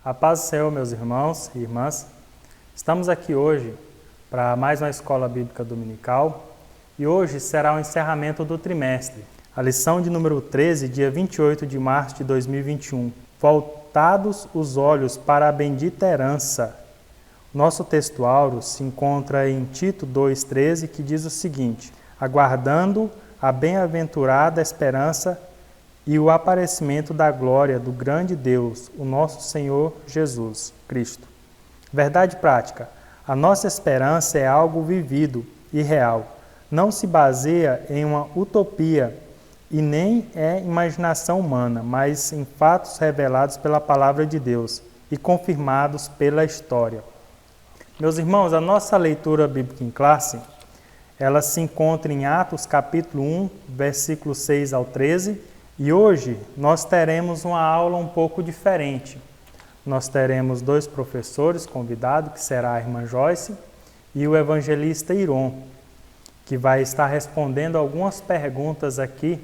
A paz do Senhor, meus irmãos e irmãs. Estamos aqui hoje para mais uma Escola Bíblica Dominical e hoje será o encerramento do trimestre. A lição de número 13, dia 28 de março de 2021. Voltados os olhos para a bendita herança. Nosso textuário se encontra em Tito 2,13, que diz o seguinte: aguardando a bem-aventurada esperança e o aparecimento da glória do grande Deus, o nosso Senhor Jesus Cristo. Verdade prática: a nossa esperança é algo vivido e real. Não se baseia em uma utopia e nem é imaginação humana, mas em fatos revelados pela palavra de Deus e confirmados pela história. Meus irmãos, a nossa leitura bíblica em classe, ela se encontra em Atos capítulo 1, versículos 6 ao 13, e hoje nós teremos uma aula um pouco diferente. Nós teremos dois professores convidados, que será a irmã Joyce e o evangelista Iron, que vai estar respondendo algumas perguntas aqui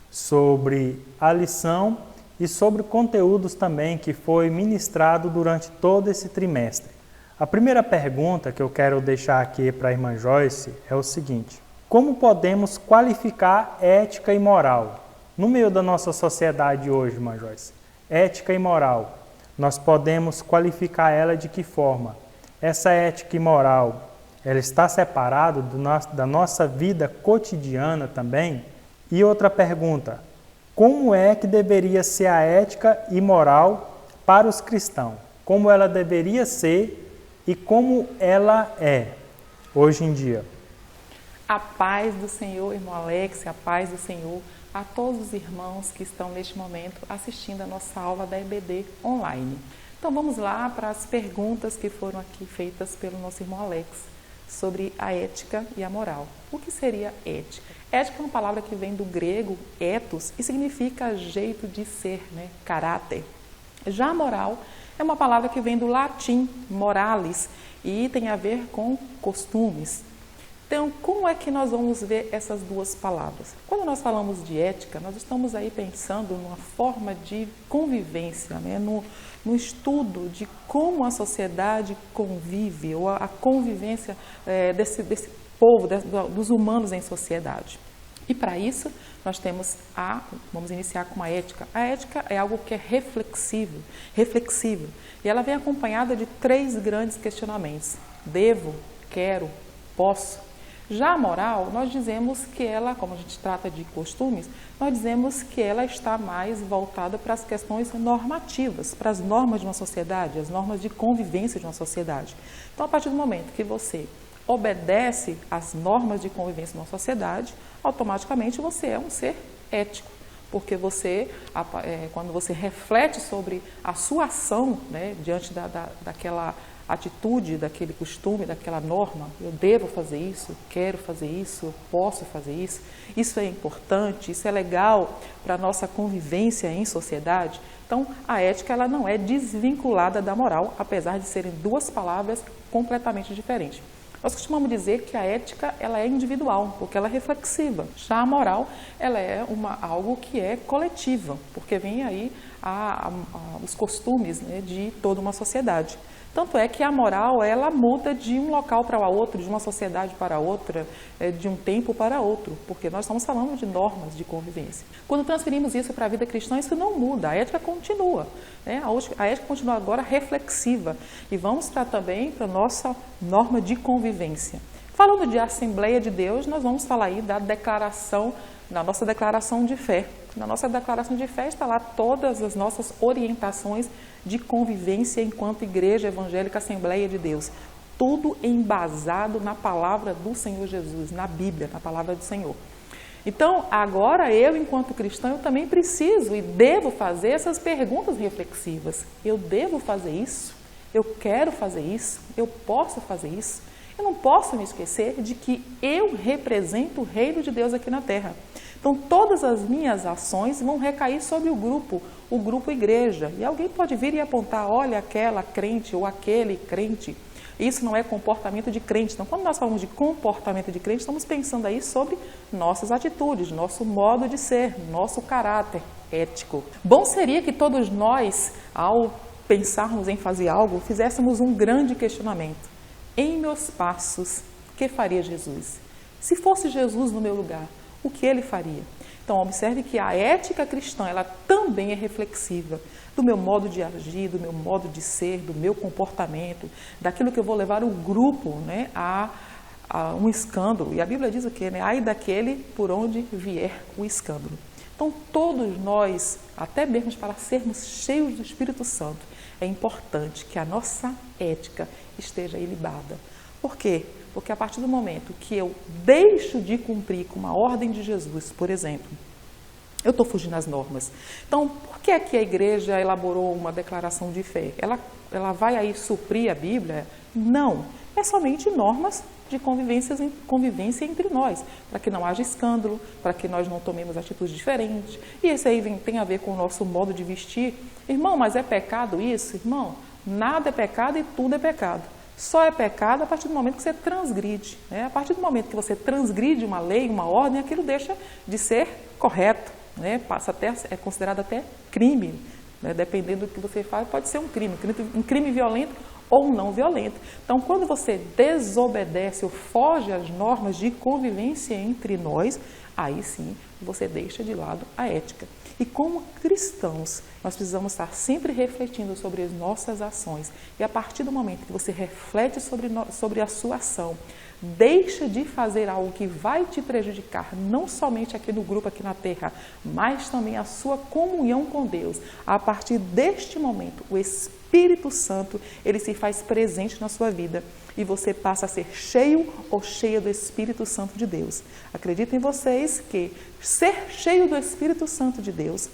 sobre a lição e sobre conteúdos também que foi ministrado durante todo esse trimestre. A primeira pergunta que eu quero deixar aqui para a irmã Joyce é o seguinte: como podemos qualificar ética e moral? No meio da nossa sociedade hoje, irmã Joyce, ética e moral, nós podemos qualificar ela de que forma? Essa ética e moral, ela está separada da nossa vida cotidiana também? E outra pergunta: como é que deveria ser a ética e moral para os cristãos? Como ela deveria ser e como ela é hoje em dia? A paz do Senhor, irmão Alex, a paz do Senhor a todos os irmãos que estão neste momento assistindo a nossa aula da EBD online. Então vamos lá para as perguntas que foram aqui feitas pelo nosso irmão Alex sobre a ética e a moral. O que seria ética? Ética é uma palavra que vem do grego ethos e significa jeito de ser, caráter. Já a moral é uma palavra que vem do latim moralis e tem a ver com costumes. Então, como é que nós vamos ver essas duas palavras? Quando nós falamos de ética, nós estamos aí pensando numa forma de convivência, no estudo de como a sociedade convive, ou a convivência desse povo, dos humanos em sociedade. E para isso, nós vamos iniciar com a ética. A ética é algo que é reflexível, e ela vem acompanhada de 3 grandes questionamentos: devo, quero, posso. Já a moral, nós dizemos que ela, como a gente trata de costumes, nós dizemos que ela está mais voltada para as questões normativas, para as normas de uma sociedade, as normas de convivência de uma sociedade. Então, a partir do momento que você obedece às normas de convivência de uma sociedade, automaticamente você é um ser ético, porque você, quando você reflete sobre a sua ação, diante daquela atitude, daquele costume, daquela norma, eu devo fazer isso, eu quero fazer isso, eu posso fazer isso é importante, isso é legal para a nossa convivência em sociedade. Então, a ética ela não é desvinculada da moral, apesar de serem 2 palavras completamente diferentes. Nós costumamos dizer que a ética ela é individual, porque ela é reflexiva. Já a moral ela é algo que é coletiva, porque vem aí os costumes de toda uma sociedade. Tanto é que a moral ela muda de um local para outro, de uma sociedade para outra, de um tempo para outro, porque nós estamos falando de normas de convivência. Quando transferimos isso para a vida cristã, isso não muda, a ética continua. A ética continua agora reflexiva. E vamos para também para a nossa norma de convivência. Falando de Assembleia de Deus, nós vamos falar aí da nossa declaração de fé. Na nossa declaração de fé está lá todas as nossas orientações de convivência enquanto Igreja Evangélica Assembleia de Deus. Tudo embasado na palavra do Senhor Jesus, na Bíblia, na palavra do Senhor. Então, agora eu, enquanto cristão, eu também preciso e devo fazer essas perguntas reflexivas. Eu devo fazer isso? Eu quero fazer isso? Eu posso fazer isso? Eu não posso me esquecer de que eu represento o reino de Deus aqui na Terra. Então, todas as minhas ações vão recair sobre o grupo igreja. E alguém pode vir e apontar, olha, aquela crente ou aquele crente. Isso não é comportamento de crente. Então, quando nós falamos de comportamento de crente, estamos pensando aí sobre nossas atitudes, nosso modo de ser, nosso caráter ético. Bom seria que todos nós, ao pensarmos em fazer algo, fizéssemos um grande questionamento. Em meus passos, o que faria Jesus? Se fosse Jesus no meu lugar, o que ele faria? Então, observe que a ética cristã, ela também é reflexiva do meu modo de agir, do meu modo de ser, do meu comportamento, daquilo que eu vou levar o grupo, né, a um escândalo. E a Bíblia diz o quê? Né? Ai daquele por onde vier o escândalo. Então, todos nós, até mesmo para sermos cheios do Espírito Santo, é importante que a nossa ética esteja ilibada. Por quê? Porque a partir do momento que eu deixo de cumprir com uma ordem de Jesus, por exemplo, eu estou fugindo das normas. Então, por que aqui a igreja elaborou uma declaração de fé? Ela vai aí suprir a Bíblia? Não. É somente normas de convivência entre nós, para que não haja escândalo, para que nós não tomemos atitudes diferentes. E isso aí tem a ver com o nosso modo de vestir. Irmão, mas é pecado isso? Irmão, nada é pecado e tudo é pecado. Só é pecado a partir do momento que você transgride. Né? A partir do momento que você transgride uma lei, uma ordem, aquilo deixa de ser correto. Né? É considerado até crime. Né? Dependendo do que você faz, pode ser um crime violento ou não violento. Então, quando você desobedece ou foge às normas de convivência entre nós, aí sim você deixa de lado a ética. E como cristãos, nós precisamos estar sempre refletindo sobre as nossas ações. E a partir do momento que você reflete sobre a sua ação, deixa de fazer algo que vai te prejudicar, não somente aqui no grupo, aqui na terra, mas também a sua comunhão com Deus. A partir deste momento, o Espírito Santo, ele se faz presente na sua vida e você passa a ser cheio ou cheia do Espírito Santo de Deus. Acreditem vocês que ser cheio do Espírito Santo de Deus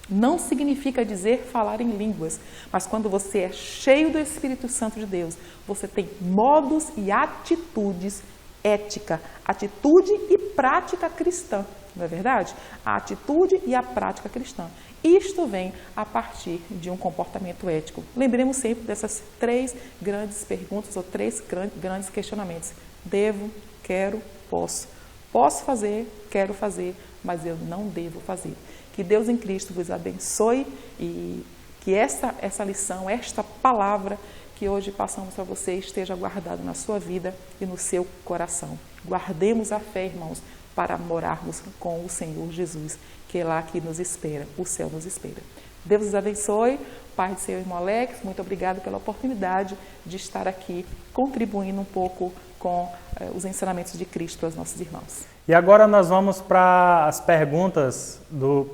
não significa dizer falar em línguas, mas quando você é cheio do Espírito Santo de Deus, você tem modos e atitudes ética, atitude e prática cristã, não é verdade? A atitude e a prática cristã. Isto vem a partir de um comportamento ético. Lembremos sempre dessas 3 grandes perguntas ou 3 grandes questionamentos. Devo, quero, posso. Posso fazer, quero fazer, mas eu não devo fazer. Que Deus em Cristo vos abençoe e que essa lição, esta palavra que hoje passamos para você esteja guardada na sua vida e no seu coração. Guardemos a fé, irmãos, para morarmos com o Senhor Jesus, que é lá que nos espera, o céu nos espera. Deus os abençoe, Pai do Senhor, irmão Alex, muito obrigado pela oportunidade de estar aqui contribuindo um pouco com os ensinamentos de Cristo aos nossos irmãos. E agora nós vamos para as perguntas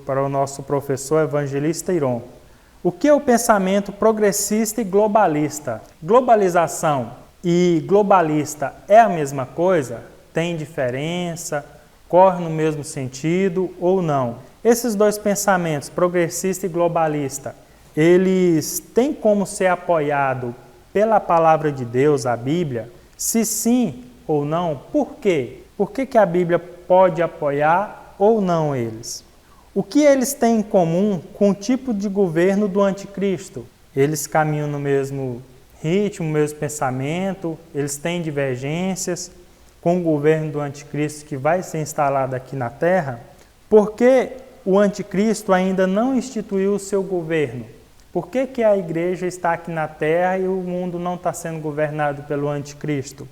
para o nosso professor evangelista Iron. O que é o pensamento progressista e globalista? Globalização e globalista é a mesma coisa? Tem diferença? Corre no mesmo sentido ou não? Esses 2 pensamentos, progressista e globalista, eles têm como ser apoiados pela palavra de Deus, a Bíblia? Se sim ou não, por quê? Por que a Bíblia pode apoiar ou não eles? O que eles têm em comum com o tipo de governo do anticristo? Eles caminham no mesmo ritmo, no mesmo pensamento, eles têm divergências com o governo do anticristo que vai ser instalado aqui na terra? Por que o anticristo ainda não instituiu o seu governo? Por que a igreja está aqui na terra e o mundo não está sendo governado pelo anticristo? O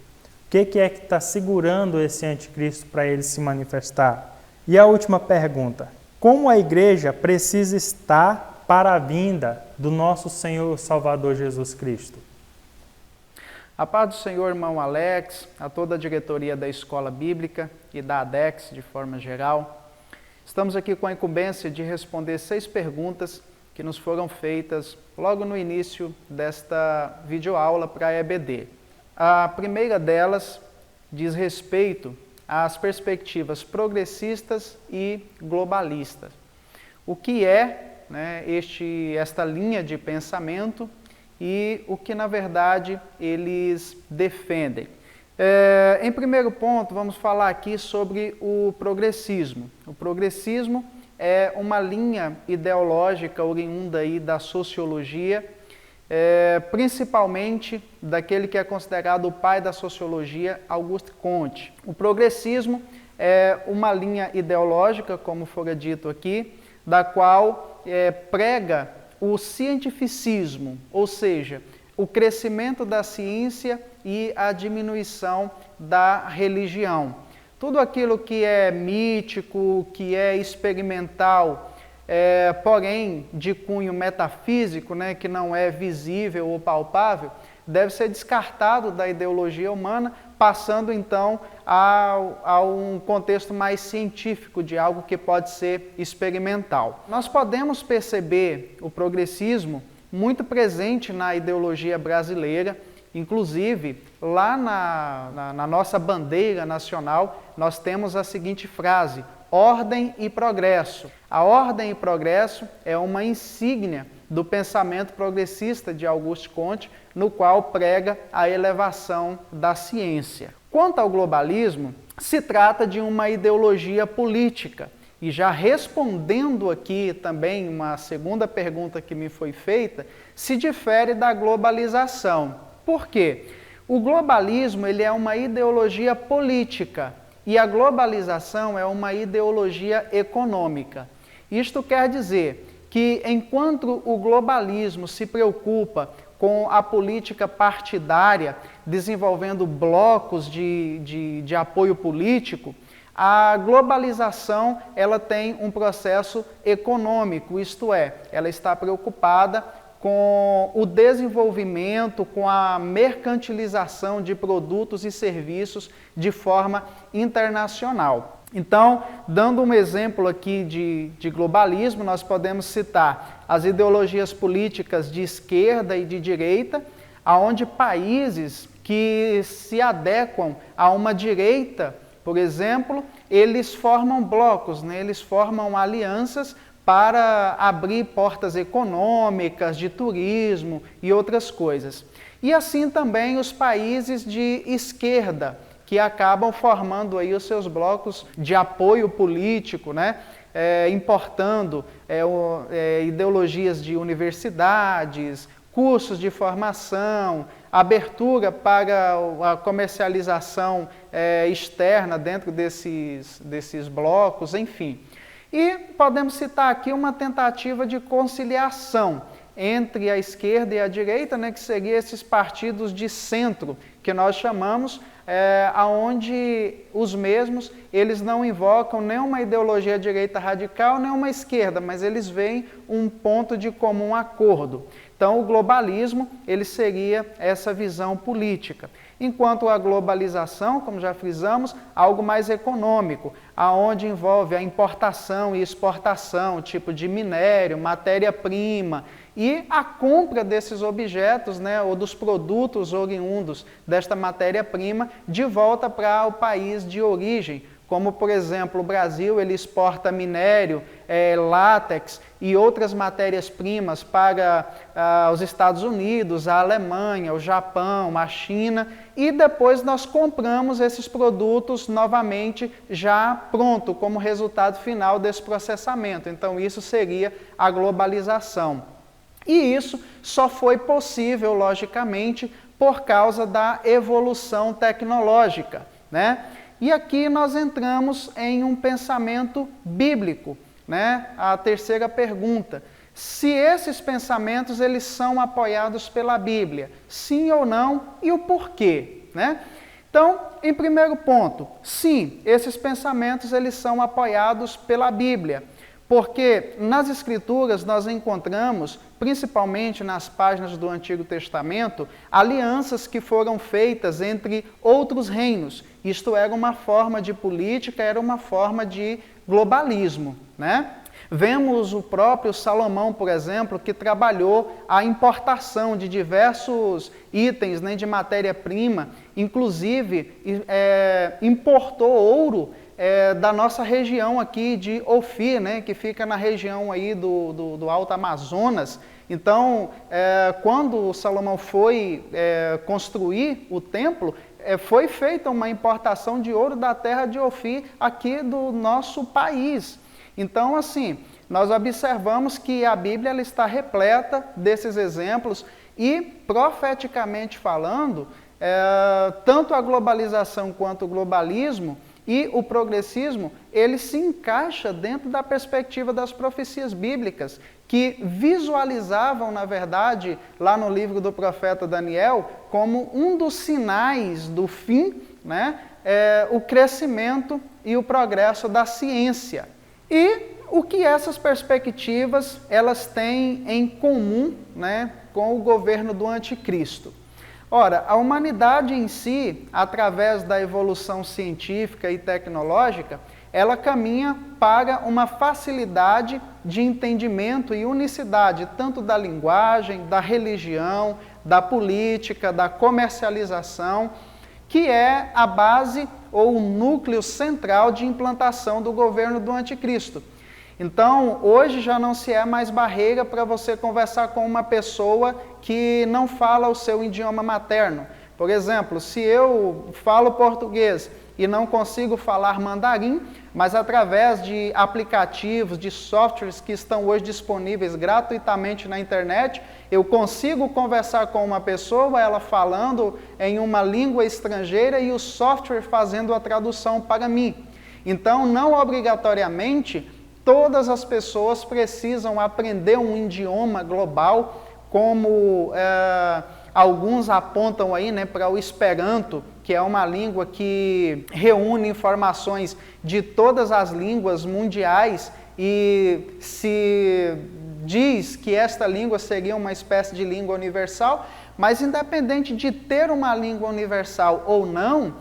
que é que está segurando esse anticristo para ele se manifestar? E a última pergunta: como a igreja precisa estar para a vinda do nosso Senhor Salvador Jesus Cristo? A paz do Senhor, irmão Alex, a toda a diretoria da Escola Bíblica e da ADEX de forma geral. Estamos aqui com a incumbência de responder 6 perguntas que nos foram feitas logo no início desta videoaula para a EBD. A primeira delas diz respeito às perspectivas progressistas e globalistas. O que é, né, esta linha de pensamento e o que, na verdade, eles defendem. Em primeiro ponto, vamos falar aqui sobre o progressismo. O progressismo é uma linha ideológica oriunda aí da sociologia, principalmente daquele que é considerado o pai da sociologia, Auguste Comte. O progressismo é uma linha ideológica, como fora dito aqui, da qual prega o cientificismo, ou seja, o crescimento da ciência e a diminuição da religião. Tudo aquilo que é mítico, que é experimental, porém de cunho metafísico, né, que não é visível ou palpável, deve ser descartado da ideologia humana, passando então a um contexto mais científico de algo que pode ser experimental. Nós podemos perceber o progressismo muito presente na ideologia brasileira, inclusive lá na nossa bandeira nacional nós temos a seguinte frase: ordem e progresso. A ordem e progresso é uma insígnia do pensamento progressista de Auguste Comte, no qual prega a elevação da ciência. Quanto ao globalismo, se trata de uma ideologia política. E já respondendo aqui também uma segunda pergunta que me foi feita, se difere da globalização. Por quê? O globalismo ele é uma ideologia política e a globalização é uma ideologia econômica. Isto quer dizer que enquanto o globalismo se preocupa com a política partidária, desenvolvendo blocos de apoio político, a globalização ela tem um processo econômico, isto é, ela está preocupada com o desenvolvimento, com a mercantilização de produtos e serviços de forma internacional. Então, dando um exemplo aqui de globalismo, nós podemos citar as ideologias políticas de esquerda e de direita, onde países que se adequam a uma direita, por exemplo, eles formam blocos, né? Eles formam alianças para abrir portas econômicas, de turismo e outras coisas. E assim também os países de esquerda, que acabam formando aí os seus blocos de apoio político, né? Importando ideologias de universidades, cursos de formação, abertura para a comercialização externa dentro desses blocos, enfim. E podemos citar aqui uma tentativa de conciliação entre a esquerda e a direita, né, que seria esses partidos de centro, que nós chamamos, onde os mesmos, eles não invocam nem uma ideologia direita radical, nem uma esquerda, mas eles veem um ponto de comum acordo. Então, o globalismo, ele seria essa visão política. Enquanto a globalização, como já frisamos, algo mais econômico, aonde envolve a importação e exportação, tipo de minério, matéria-prima, e a compra desses objetos, né, ou dos produtos oriundos desta matéria-prima de volta para o país de origem. Como, por exemplo, o Brasil ele exporta minério, látex e outras matérias-primas para os Estados Unidos, a Alemanha, o Japão, a China, e depois nós compramos esses produtos novamente já pronto, como resultado final desse processamento. Então, isso seria a globalização. E isso só foi possível, logicamente, por causa da evolução tecnológica, né? E aqui nós entramos em um pensamento bíblico, né? A terceira pergunta: se esses pensamentos eles são apoiados pela Bíblia, sim ou não, e o porquê, né? Então, em primeiro ponto, sim, esses pensamentos eles são apoiados pela Bíblia, porque nas Escrituras nós encontramos, principalmente nas páginas do Antigo Testamento, alianças que foram feitas entre outros reinos. Isto era uma forma de política, era uma forma de globalismo, né? Vemos o próprio Salomão, por exemplo, que trabalhou a importação de diversos itens, né, de matéria-prima, inclusive importou ouro da nossa região aqui de Ofir, né, que fica na região aí do Alto Amazonas. Então, quando Salomão foi construir o templo, foi feita uma importação de ouro da terra de Ofir aqui do nosso país. Então, assim, nós observamos que a Bíblia ela está repleta desses exemplos e, profeticamente falando, tanto a globalização quanto o globalismo, E o progressismo, ele se encaixa dentro da perspectiva das profecias bíblicas, que visualizavam, na verdade, lá no livro do profeta Daniel, como um dos sinais do fim, né, o crescimento e o progresso da ciência. E o que essas perspectivas elas têm em comum, né, com o governo do anticristo? Ora, a humanidade em si, através da evolução científica e tecnológica, ela caminha para uma facilidade de entendimento e unicidade, tanto da linguagem, da religião, da política, da comercialização, que é a base ou o núcleo central de implantação do governo do anticristo. Então, hoje já não se é mais barreira para você conversar com uma pessoa que não fala o seu idioma materno. Por exemplo, se eu falo português e não consigo falar mandarim, mas através de aplicativos, de softwares que estão hoje disponíveis gratuitamente na internet, eu consigo conversar com uma pessoa, ela falando em uma língua estrangeira e o software fazendo a tradução para mim. Então, não obrigatoriamente, todas as pessoas precisam aprender um idioma global, como alguns apontam aí, né, para o Esperanto, que é uma língua que reúne informações de todas as línguas mundiais e se diz que esta língua seria uma espécie de língua universal, mas independente de ter uma língua universal ou não,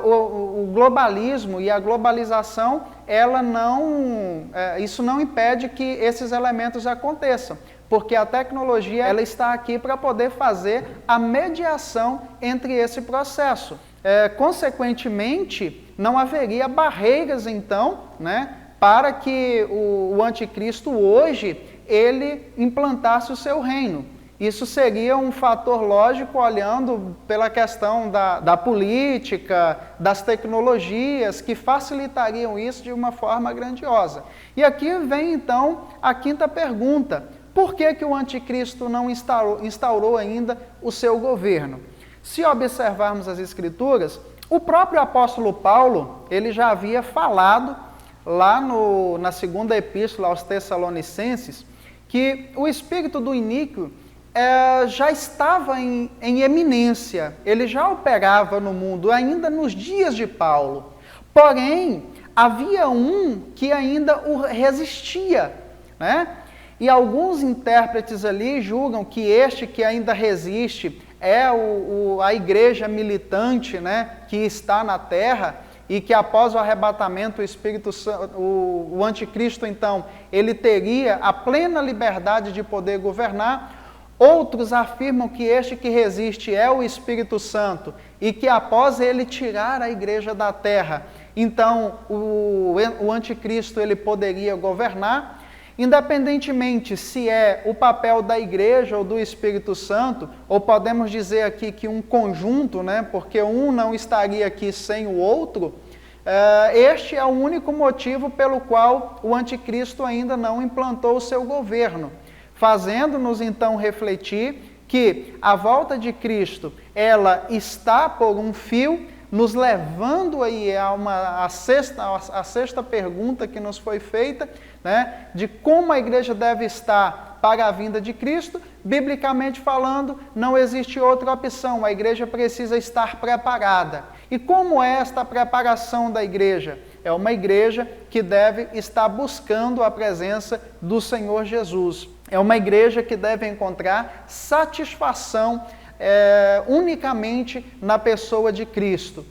o globalismo e a globalização, isso não impede que esses elementos aconteçam, porque a tecnologia ela está aqui para poder fazer a mediação entre esse processo. Consequentemente, não haveria barreiras, então, né, para que o anticristo hoje ele implantasse o seu reino. Isso seria um fator lógico olhando pela questão da política, das tecnologias, que facilitariam isso de uma forma grandiosa. E aqui vem então a quinta pergunta: por que o anticristo não instaurou ainda o seu governo? Se observarmos as Escrituras, o próprio apóstolo Paulo, ele já havia falado lá na segunda epístola aos Tessalonicenses, que o espírito do iníquo já estava em eminência, ele já operava no mundo, ainda nos dias de Paulo. Porém, havia um que ainda o resistia, né? E alguns intérpretes ali julgam que este que ainda resiste é a igreja militante, né, que está na terra, e que após o arrebatamento o Espírito Santo, o anticristo então, ele teria a plena liberdade de poder governar. Outros afirmam que este que resiste é o Espírito Santo e que após ele tirar a igreja da terra, então o anticristo ele poderia governar. Independentemente se é o papel da igreja ou do Espírito Santo, ou podemos dizer aqui que um conjunto, né, porque um não estaria aqui sem o outro, este é o único motivo pelo qual o anticristo ainda não implantou o seu governo, fazendo-nos então refletir que a volta de Cristo, ela está por um fio, nos levando aí a sexta pergunta que nos foi feita, né, de como a igreja deve estar para a vinda de Cristo. Biblicamente falando, não existe outra opção, a igreja precisa estar preparada. E como é esta preparação da igreja? É uma igreja que deve estar buscando a presença do Senhor Jesus. É uma igreja que deve encontrar satisfação unicamente na pessoa de Cristo.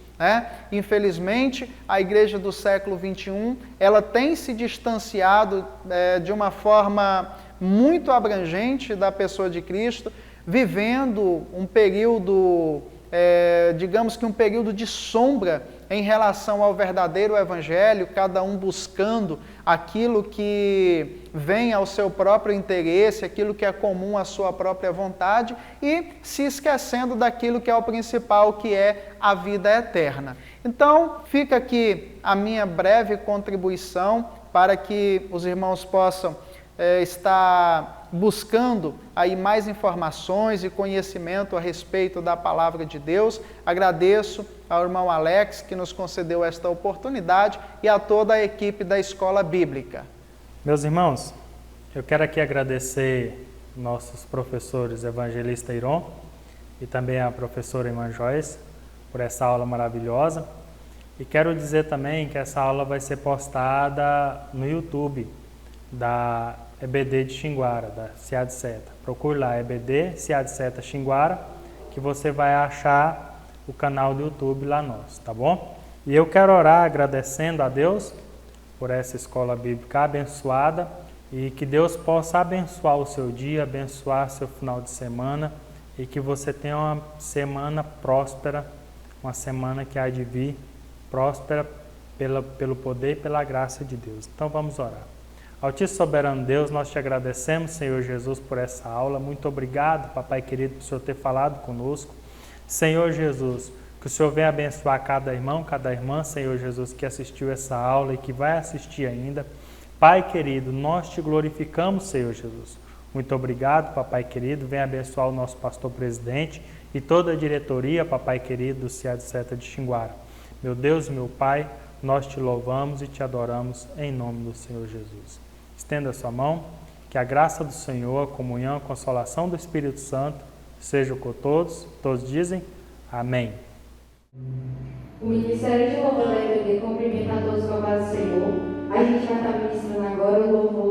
Infelizmente, a igreja do século XXI, ela tem se distanciado de uma forma muito abrangente da pessoa de Cristo, vivendo um período, digamos que um período de sombra em relação ao verdadeiro evangelho, cada um buscando aquilo que vem ao seu próprio interesse, aquilo que é comum à sua própria vontade e se esquecendo daquilo que é o principal, que é a vida eterna. Então, fica aqui a minha breve contribuição para que os irmãos possam está buscando aí mais informações e conhecimento a respeito da palavra de Deus. Agradeço ao irmão Alex que nos concedeu esta oportunidade e a toda a equipe da Escola Bíblica. Meus irmãos, eu quero aqui agradecer nossos professores Evangelista Iron e também a professora irmã Joyce por essa aula maravilhosa. E quero dizer também que essa aula vai ser postada no YouTube da EBD de Xinguara, da Cia de Seta. Procure lá, EBD, Cia de Seta, Xinguara, que você vai achar o canal do YouTube lá nosso, tá bom? E eu quero orar agradecendo a Deus por essa escola bíblica abençoada e que Deus possa abençoar o seu dia, abençoar seu final de semana e que você tenha uma semana próspera, uma semana que há de vir próspera pelo poder e pela graça de Deus. Então vamos orar. Altíssimo soberano Deus, nós te agradecemos, Senhor Jesus, por essa aula. Muito obrigado, Papai querido, por o Senhor ter falado conosco. Senhor Jesus, que o Senhor venha abençoar cada irmão, cada irmã, Senhor Jesus, que assistiu essa aula e que vai assistir ainda. Pai querido, nós te glorificamos, Senhor Jesus. Muito obrigado, Papai querido. Venha abençoar o nosso pastor presidente e toda a diretoria, Papai querido, do Cia de Seta de Xinguara. Meu Deus e meu Pai, nós te louvamos e te adoramos em nome do Senhor Jesus. Estenda a sua mão, que a graça do Senhor, a comunhão, a consolação do Espírito Santo seja com todos. Todos dizem amém. O Ministério de Louvor da EBD cumprimenta a todos com a paz do Senhor. A gente vai estar ministrando agora o louvor